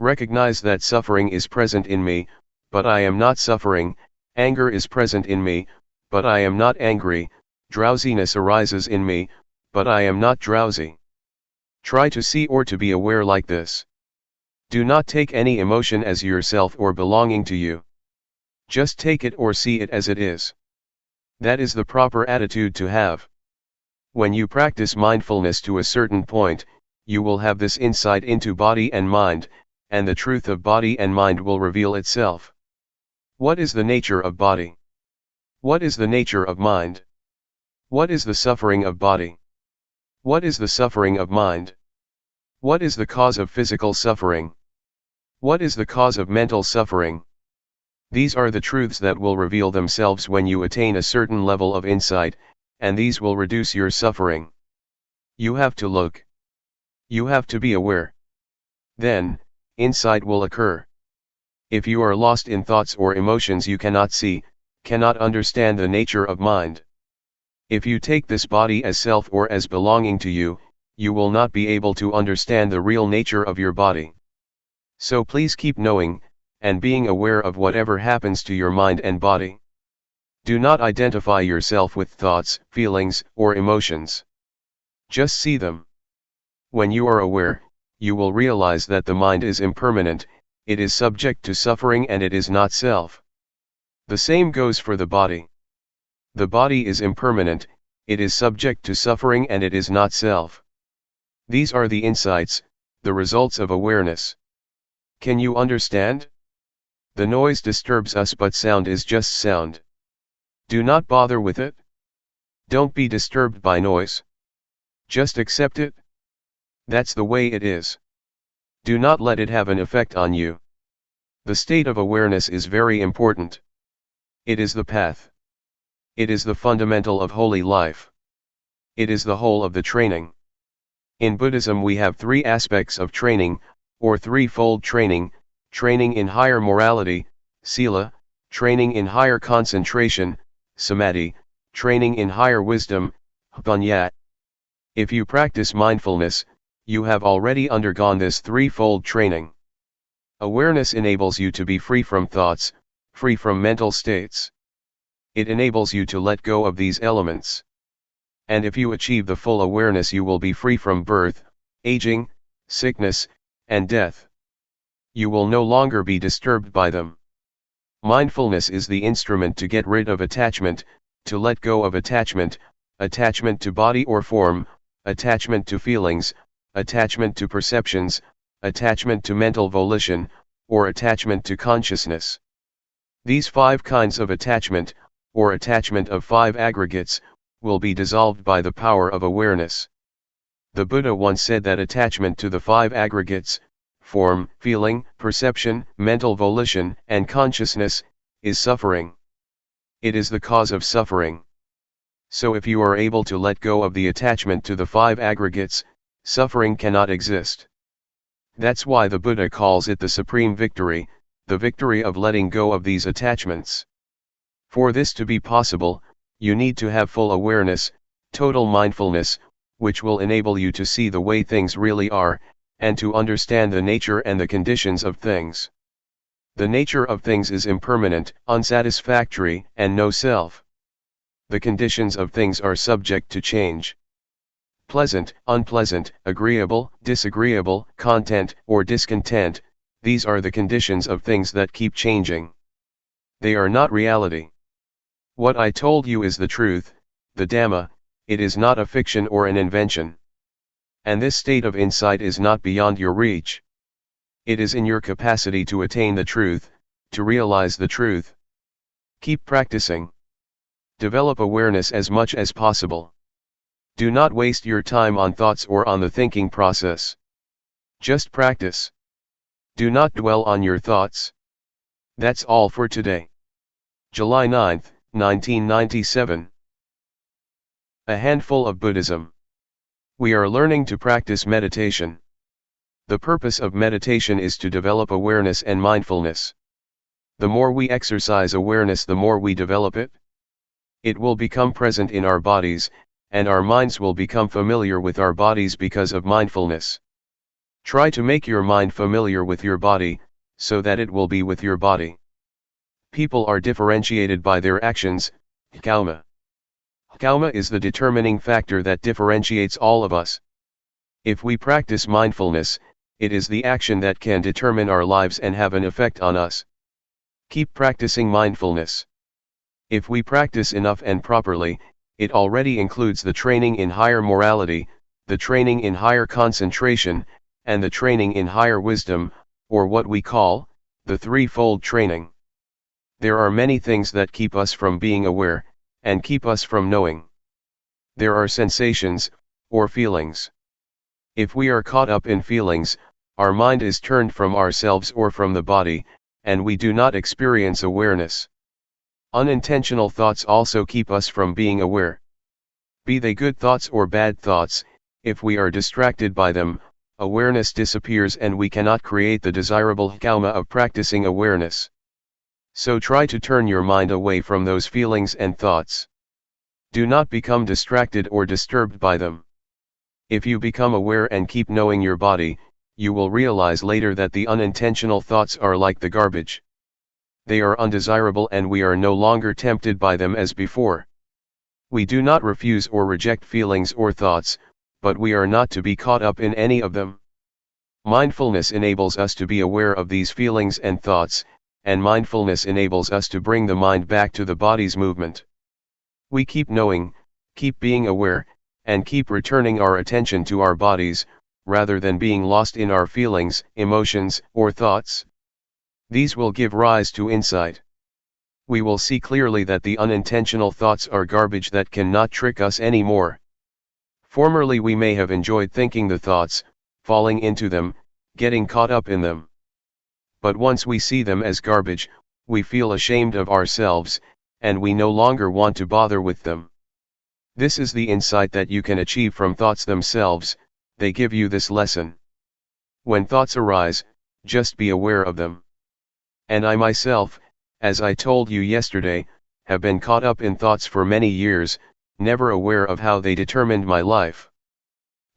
Recognize that suffering is present in me, but I am not suffering. Anger is present in me, but I am not angry. Drowsiness arises in me, but I am not drowsy. Try to see or to be aware like this. Do not take any emotion as yourself or belonging to you. Just take it or see it as it is. That is the proper attitude to have. When you practice mindfulness to a certain point, you will have this insight into body and mind, and the truth of body and mind will reveal itself. What is the nature of body? What is the nature of mind? What is the suffering of body? What is the suffering of mind? What is the cause of physical suffering? What is the cause of mental suffering? These are the truths that will reveal themselves when you attain a certain level of insight, and these will reduce your suffering. You have to look. You have to be aware. Then, insight will occur. If you are lost in thoughts or emotions you cannot see, cannot understand the nature of mind. If you take this body as self or as belonging to you, you will not be able to understand the real nature of your body. So please keep knowing, and being aware of whatever happens to your mind and body. Do not identify yourself with thoughts, feelings, or emotions. Just see them. When you are aware, you will realize that the mind is impermanent, it is subject to suffering and it is not self. The same goes for the body. The body is impermanent, it is subject to suffering and it is not self. These are the insights, the results of awareness. Can you understand? The noise disturbs us but sound is just sound. Do not bother with it. Don't be disturbed by noise. Just accept it. That's the way it is. Do not let it have an effect on you. The state of awareness is very important. It is the path. It is the fundamental of holy life. It is the whole of the training. In Buddhism we have three aspects of training, or threefold training: training in higher morality, sila; training in higher concentration, samadhi; training in higher wisdom, panya. If you practice mindfulness, you have already undergone this threefold training. Awareness enables you to be free from thoughts, free from mental states. It enables you to let go of these elements. And if you achieve the full awareness you will be free from birth, aging, sickness, and death. You will no longer be disturbed by them. Mindfulness is the instrument to get rid of attachment, to let go of attachment, attachment to body or form, attachment to feelings, attachment to perceptions, attachment to mental volition, or attachment to consciousness. These 5 kinds of attachment, or attachment of 5 aggregates, will be dissolved by the power of awareness. The Buddha once said that attachment to the 5 aggregates, form, feeling, perception, mental volition, and consciousness, is suffering. It is the cause of suffering. So if you are able to let go of the attachment to the 5 aggregates, suffering cannot exist. That's why the Buddha calls it the supreme victory, the victory of letting go of these attachments. For this to be possible, you need to have full awareness, total mindfulness, which will enable you to see the way things really are, and to understand the nature and the conditions of things. The nature of things is impermanent, unsatisfactory, and no self. The conditions of things are subject to change. Pleasant, unpleasant, agreeable, disagreeable, content or discontent, these are the conditions of things that keep changing. They are not reality. What I told you is the truth, the Dhamma, it is not a fiction or an invention. And this state of insight is not beyond your reach. It is in your capacity to attain the truth, to realize the truth. Keep practicing. Develop awareness as much as possible. Do not waste your time on thoughts or on the thinking process. Just practice. Do not dwell on your thoughts. That's all for today. July 9, 1997. A handful of Buddhism. We are learning to practice meditation. The purpose of meditation is to develop awareness and mindfulness. The more we exercise awareness, the more we develop it. It will become present in our bodies, and our minds will become familiar with our bodies because of mindfulness. Try to make your mind familiar with your body, so that it will be with your body. People are differentiated by their actions, karma. Karma is the determining factor that differentiates all of us. If we practice mindfulness, it is the action that can determine our lives and have an effect on us. Keep practicing mindfulness. If we practice enough and properly, it already includes the training in higher morality, the training in higher concentration, and the training in higher wisdom, or what we call, the threefold training. There are many things that keep us from being aware, and keep us from knowing. There are sensations, or feelings. If we are caught up in feelings, our mind is turned from ourselves or from the body, and we do not experience awareness. Unintentional thoughts also keep us from being aware. Be they good thoughts or bad thoughts, if we are distracted by them, awareness disappears and we cannot create the desirable karma of practicing awareness. So try to turn your mind away from those feelings and thoughts. Do not become distracted or disturbed by them. If you become aware and keep knowing your body, you will realize later that the unintentional thoughts are like the garbage. They are undesirable and we are no longer tempted by them as before. We do not refuse or reject feelings or thoughts, but we are not to be caught up in any of them. Mindfulness enables us to be aware of these feelings and thoughts, and mindfulness enables us to bring the mind back to the body's movement. We keep knowing, keep being aware, and keep returning our attention to our bodies, rather than being lost in our feelings, emotions, or thoughts. These will give rise to insight. We will see clearly that the unintentional thoughts are garbage that cannot trick us anymore. Formerly we may have enjoyed thinking the thoughts, falling into them, getting caught up in them. But once we see them as garbage, we feel ashamed of ourselves, and we no longer want to bother with them. This is the insight that you can achieve from thoughts themselves. They give you this lesson. When thoughts arise, just be aware of them. And I myself, as I told you yesterday, have been caught up in thoughts for many years, never aware of how they determined my life.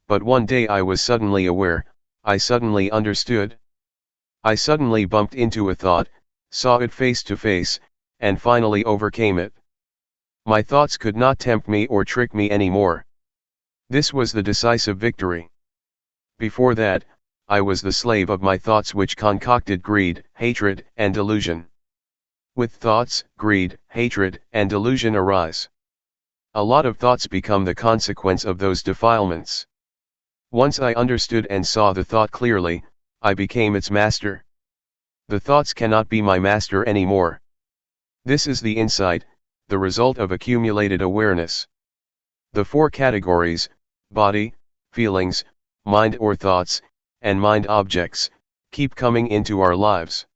But one day I was suddenly aware, I suddenly understood. I suddenly bumped into a thought, saw it face to face, and finally overcame it. My thoughts could not tempt me or trick me anymore. This was the decisive victory. Before that, I was the slave of my thoughts which concocted greed, hatred, and delusion. With thoughts, greed, hatred, and delusion arise. A lot of thoughts become the consequence of those defilements. Once I understood and saw the thought clearly, I became its master. The thoughts cannot be my master anymore. This is the insight, the result of accumulated awareness. The four categories, body, feelings, mind or thoughts, and mind objects, keep coming into our lives.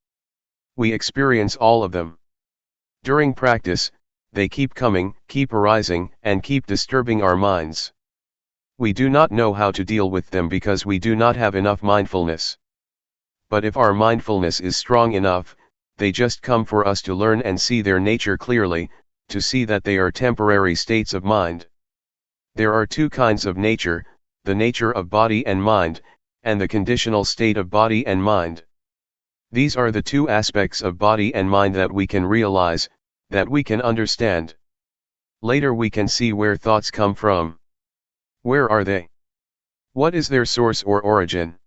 We experience all of them. During practice, they keep coming, keep arising, and keep disturbing our minds. We do not know how to deal with them because we do not have enough mindfulness. But if our mindfulness is strong enough, they just come for us to learn and see their nature clearly, to see that they are temporary states of mind. There are two kinds of nature, the nature of body and mind, and the conditional state of body and mind. These are the two aspects of body and mind that we can realize, that we can understand. Later we can see where thoughts come from. Where are they? What is their source or origin?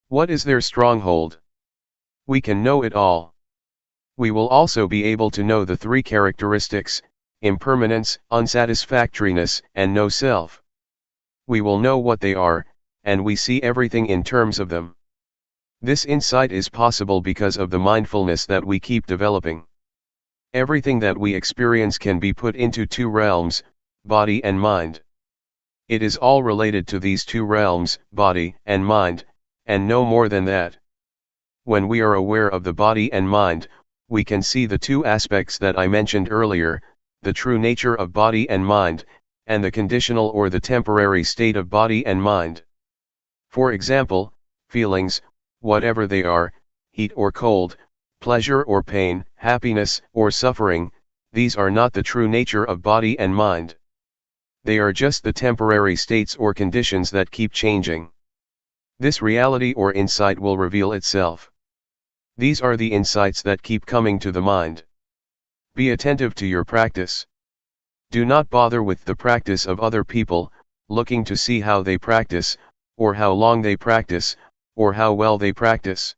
What is their stronghold? We can know it all. We will also be able to know the three characteristics, impermanence, unsatisfactoriness, and no self. We will know what they are, and we see everything in terms of them. This insight is possible because of the mindfulness that we keep developing. Everything that we experience can be put into two realms, body and mind. It is all related to these two realms, body and mind, and no more than that. When we are aware of the body and mind, we can see the two aspects that I mentioned earlier, the true nature of body and mind, and the conditional or the temporary state of body and mind. For example, feelings, whatever they are, heat or cold, pleasure or pain, happiness or suffering, these are not the true nature of body and mind. They are just the temporary states or conditions that keep changing. This reality or insight will reveal itself. These are the insights that keep coming to the mind. Be attentive to your practice. Do not bother with the practice of other people, looking to see how they practice, or how long they practice, or how well they practice.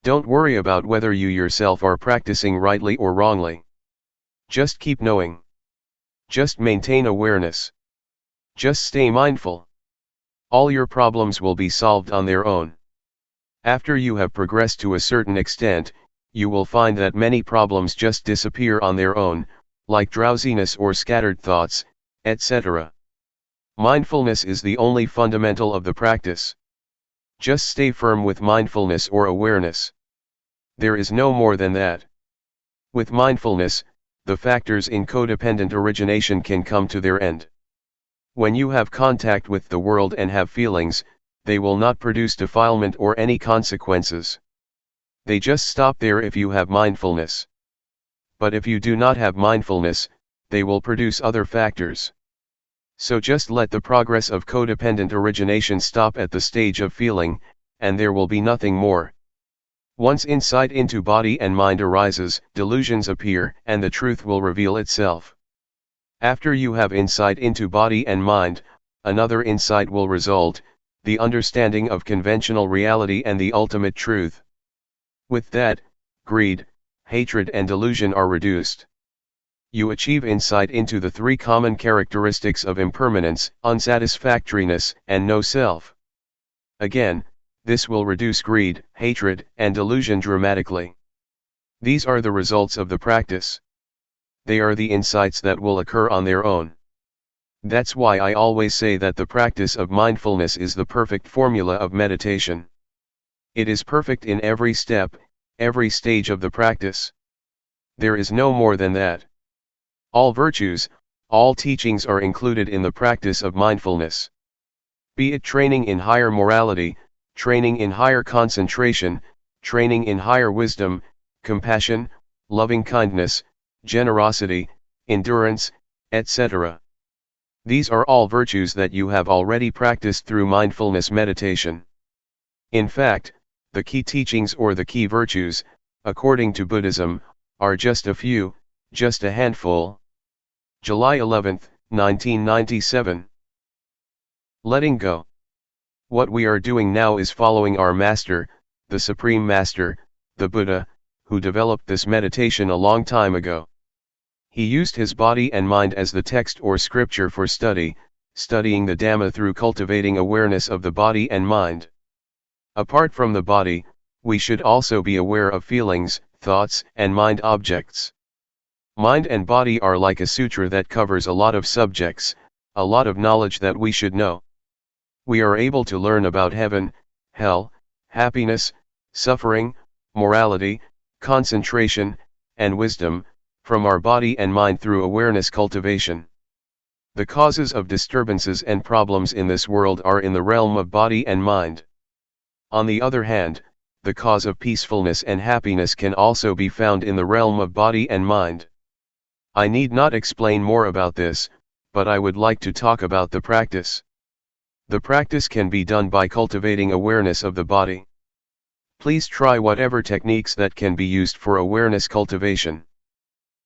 Don't worry about whether you yourself are practicing rightly or wrongly. Just keep knowing. Just maintain awareness. Just stay mindful. All your problems will be solved on their own. After you have progressed to a certain extent, you will find that many problems just disappear on their own, like drowsiness or scattered thoughts, etc. Mindfulness is the only fundamental of the practice. Just stay firm with mindfulness or awareness. There is no more than that. With mindfulness, the factors in codependent origination can come to their end. When you have contact with the world and have feelings, they will not produce defilement or any consequences. They just stop there if you have mindfulness. But if you do not have mindfulness, they will produce other factors. So just let the progress of codependent origination stop at the stage of feeling, and there will be nothing more. Once insight into body and mind arises, delusions appear, and the truth will reveal itself. After you have insight into body and mind, another insight will result, the understanding of conventional reality and the ultimate truth. With that, greed, hatred and delusion are reduced. You achieve insight into the three common characteristics of impermanence, unsatisfactoriness, and no self. Again, this will reduce greed, hatred, and delusion dramatically. These are the results of the practice. They are the insights that will occur on their own. That's why I always say that the practice of mindfulness is the perfect formula of meditation. It is perfect in every step, every stage of the practice. There is no more than that. All virtues, all teachings are included in the practice of mindfulness. Be it training in higher morality, training in higher concentration, training in higher wisdom, compassion, loving kindness, generosity, endurance, etc. These are all virtues that you have already practiced through mindfulness meditation. In fact, the key teachings or the key virtues, according to Buddhism, are just a few, just a handful. July 11, 1997. Letting go. What we are doing now is following our Master, the Supreme Master, the Buddha, who developed this meditation a long time ago. He used his body and mind as the text or scripture for studying the Dhamma through cultivating awareness of the body and mind. Apart from the body, we should also be aware of feelings, thoughts, and mind objects. Mind and body are like a sutra that covers a lot of subjects, a lot of knowledge that we should know. We are able to learn about heaven, hell, happiness, suffering, morality, concentration, and wisdom, from our body and mind through awareness cultivation. The causes of disturbances and problems in this world are in the realm of body and mind. On the other hand, the cause of peacefulness and happiness can also be found in the realm of body and mind. I need not explain more about this, but I would like to talk about the practice. The practice can be done by cultivating awareness of the body. Please try whatever techniques that can be used for awareness cultivation.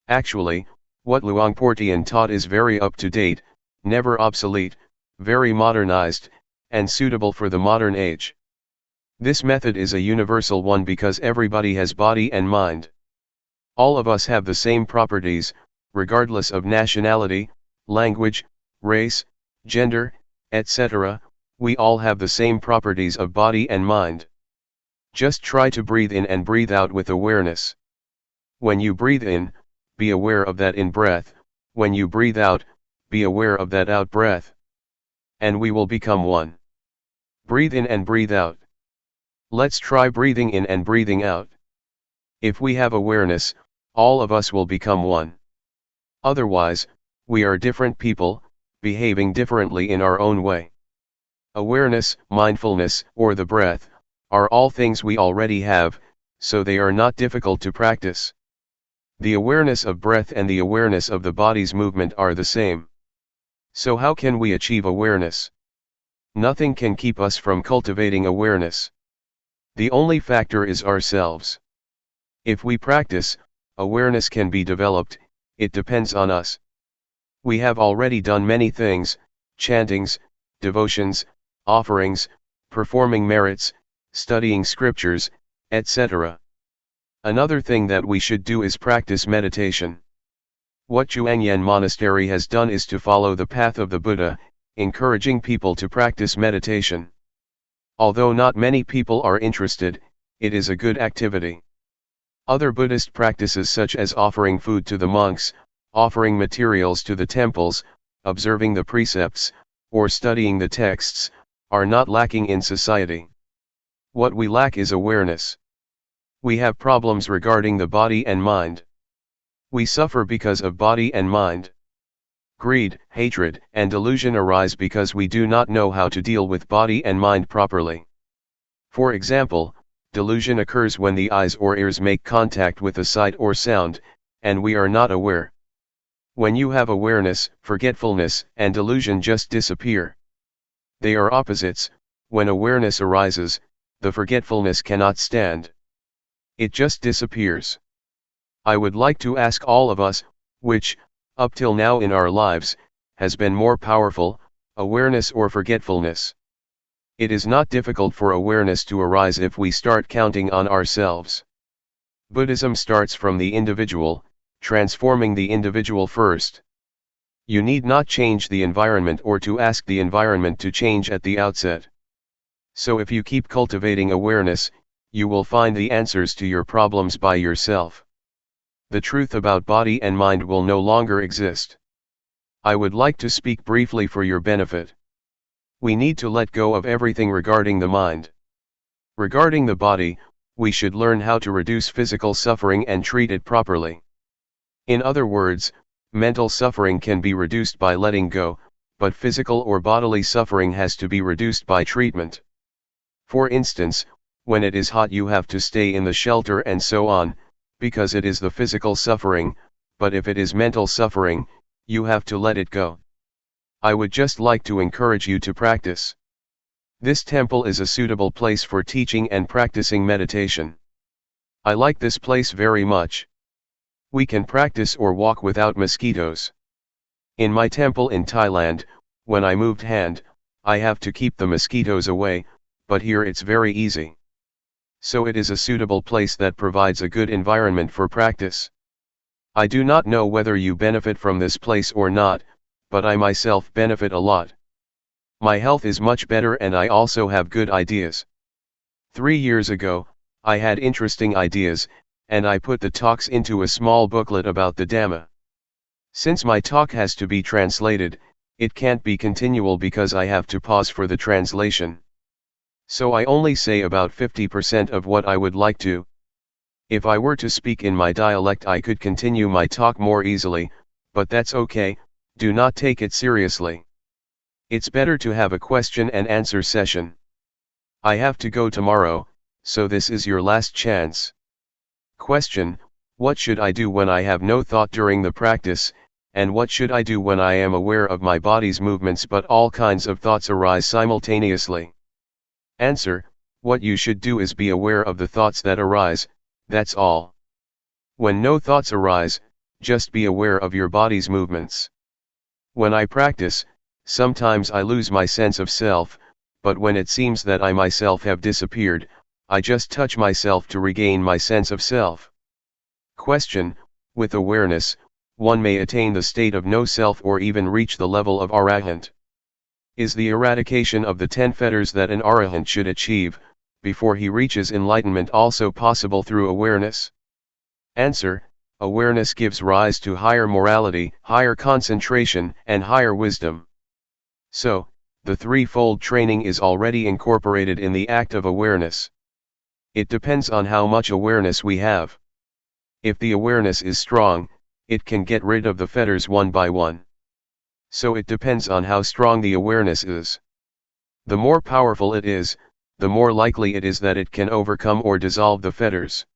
Actually, what Luangpor Teean taught is very up-to-date, never obsolete, very modernized, and suitable for the modern age. This method is a universal one because everybody has body and mind. All of us have the same properties, regardless of nationality, language, race, gender, etc. We all have the same properties of body and mind. Just try to breathe in and breathe out with awareness. When you breathe in, be aware of that in-breath, when you breathe out, be aware of that out-breath. And we will become one. Breathe in and breathe out. Let's try breathing in and breathing out. If we have awareness, all of us will become one. Otherwise, we are different people, behaving differently in our own way. Awareness, mindfulness, or the breath, are all things we already have, so they are not difficult to practice. The awareness of breath and the awareness of the body's movement are the same. So how can we achieve awareness? Nothing can keep us from cultivating awareness. The only factor is ourselves. If we practice, awareness can be developed, it depends on us. We have already done many things, chantings, devotions, offerings, performing merits, studying scriptures, etc. Another thing that we should do is practice meditation. What Zhuangyan Monastery has done is to follow the path of the Buddha, encouraging people to practice meditation. Although not many people are interested, it is a good activity. Other Buddhist practices such as offering food to the monks, offering materials to the temples, observing the precepts, or studying the texts, are not lacking in society. What we lack is awareness. We have problems regarding the body and mind. We suffer because of body and mind. Greed, hatred, and delusion arise because we do not know how to deal with body and mind properly. For example, delusion occurs when the eyes or ears make contact with a sight or sound, and we are not aware. When you have awareness, forgetfulness and delusion just disappear. They are opposites. When awareness arises, the forgetfulness cannot stand. It just disappears. I would like to ask all of us, which, up till now in our lives, has been more powerful, awareness or forgetfulness? It is not difficult for awareness to arise if we start counting on ourselves. Buddhism starts from the individual, transforming the individual first. You need not change the environment or to ask the environment to change at the outset. So if you keep cultivating awareness, you will find the answers to your problems by yourself. The truth about body and mind will no longer exist. I would like to speak briefly for your benefit. We need to let go of everything regarding the mind. Regarding the body, we should learn how to reduce physical suffering and treat it properly. In other words, mental suffering can be reduced by letting go, but physical or bodily suffering has to be reduced by treatment. For instance, when it is hot you have to stay in the shelter and so on, because it is the physical suffering, but if it is mental suffering, you have to let it go. I would just like to encourage you to practice. This temple is a suitable place for teaching and practicing meditation. I like this place very much. We can practice or walk without mosquitoes. In my temple in Thailand, when I moved hand, I have to keep the mosquitoes away, but here it's very easy. So it is a suitable place that provides a good environment for practice. I do not know whether you benefit from this place or not, but I myself benefit a lot. My health is much better and I also have good ideas. 3 years ago, I had interesting ideas, and I put the talks into a small booklet about the Dhamma. Since my talk has to be translated, it can't be continual because I have to pause for the translation. So I only say about 50% of what I would like to. If I were to speak in my dialect I could continue my talk more easily, but that's okay, do not take it seriously. It's better to have a question and answer session. I have to go tomorrow, so this is your last chance. Question: what should I do when I have no thought during the practice, and what should I do when I am aware of my body's movements but all kinds of thoughts arise simultaneously? Answer: what you should do is be aware of the thoughts that arise, that's all. When no thoughts arise, just be aware of your body's movements. When I practice, sometimes I lose my sense of self, but when it seems that I myself have disappeared, I just touch myself to regain my sense of self. Question: with awareness, one may attain the state of no self or even reach the level of arahant. Is the eradication of the 10 fetters that an arahant should achieve, before he reaches enlightenment also possible through awareness? Answer: awareness gives rise to higher morality, higher concentration, and higher wisdom. So, the threefold training is already incorporated in the act of awareness. It depends on how much awareness we have. If the awareness is strong, it can get rid of the fetters one by one. So it depends on how strong the awareness is. The more powerful it is, the more likely it is that it can overcome or dissolve the fetters.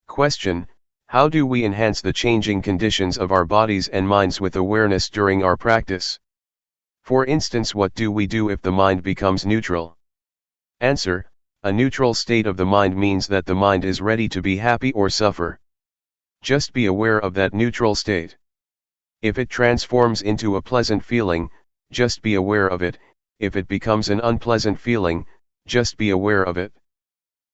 Question: how do we enhance the changing conditions of our bodies and minds with awareness during our practice? For instance, what do we do if the mind becomes neutral? Answer: a neutral state of the mind means that the mind is ready to be happy or suffer. Just be aware of that neutral state. If it transforms into a pleasant feeling, just be aware of it. If it becomes an unpleasant feeling, just be aware of it.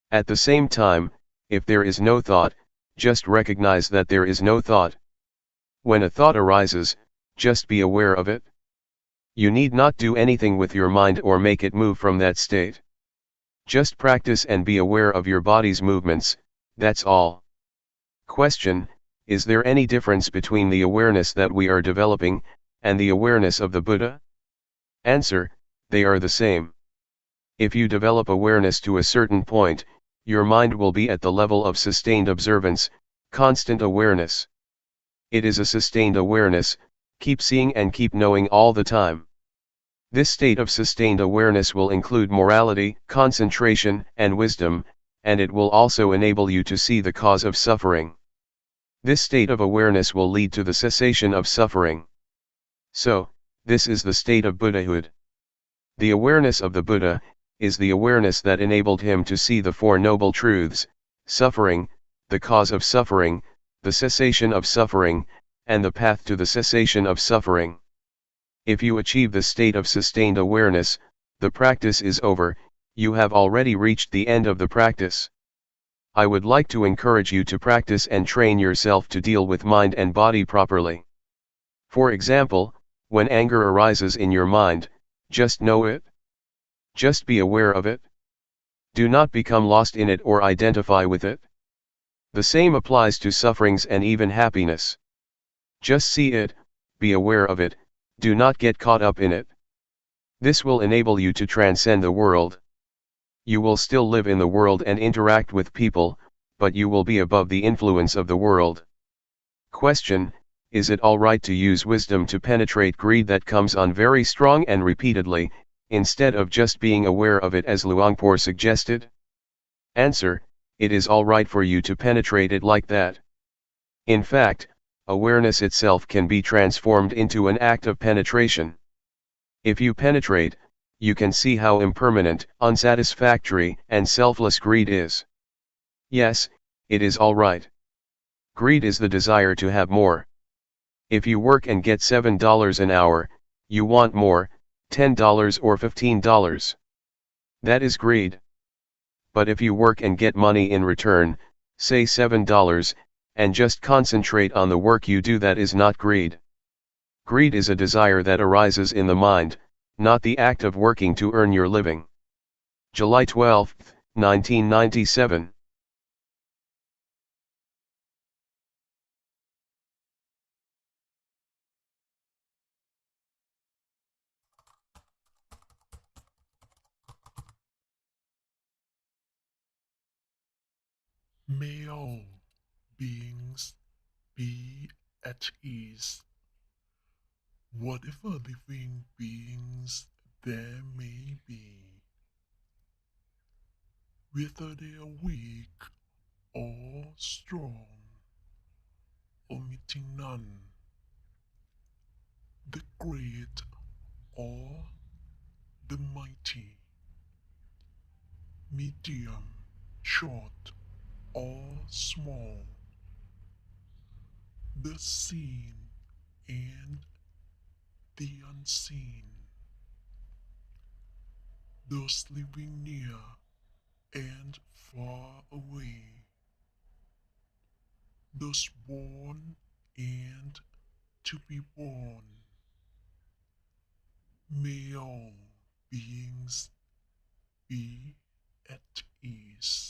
At the same time, if there is no thought, just recognize that there is no thought. When a thought arises, just be aware of it. You need not do anything with your mind or make it move from that state. Just practice and be aware of your body's movements, that's all. Question: is there any difference between the awareness that we are developing, and the awareness of the Buddha? Answer: they are the same. If you develop awareness to a certain point, your mind will be at the level of sustained observance, constant awareness. It is a sustained awareness, keep seeing and keep knowing all the time. This state of sustained awareness will include morality, concentration, and wisdom, and it will also enable you to see the cause of suffering. This state of awareness will lead to the cessation of suffering. So, this is the state of Buddhahood. The awareness of the Buddha is the awareness that enabled him to see the Four Noble Truths: suffering, the cause of suffering, the cessation of suffering, and the path to the cessation of suffering. If you achieve the state of sustained awareness, the practice is over, you have already reached the end of the practice. I would like to encourage you to practice and train yourself to deal with mind and body properly. For example, when anger arises in your mind, just know it. Just be aware of it. Do not become lost in it or identify with it. The same applies to sufferings and even happiness. Just see it, be aware of it, do not get caught up in it. This will enable you to transcend the world. You will still live in the world and interact with people, but you will be above the influence of the world. Question: is it alright to use wisdom to penetrate greed that comes on very strong and repeatedly, instead of just being aware of it as Luangpor suggested? Answer: it is alright for you to penetrate it like that. In fact, awareness itself can be transformed into an act of penetration. If you penetrate, you can see how impermanent, unsatisfactory, and selfless greed is. Yes, it is alright. Greed is the desire to have more. If you work and get $7 an hour, you want more, $10 or $15. That is greed. But if you work and get money in return, say $7, and just concentrate on the work you do, that is not greed. Greed is a desire that arises in the mind, not the act of working to earn your living. July 12, 1997. May all beings be at ease, whatever living beings there may be, whether they are weak or strong, omitting none, the great or the mighty, medium, short or small, the seen and the unseen, those living near and far away, those born and to be born. May all beings be at ease.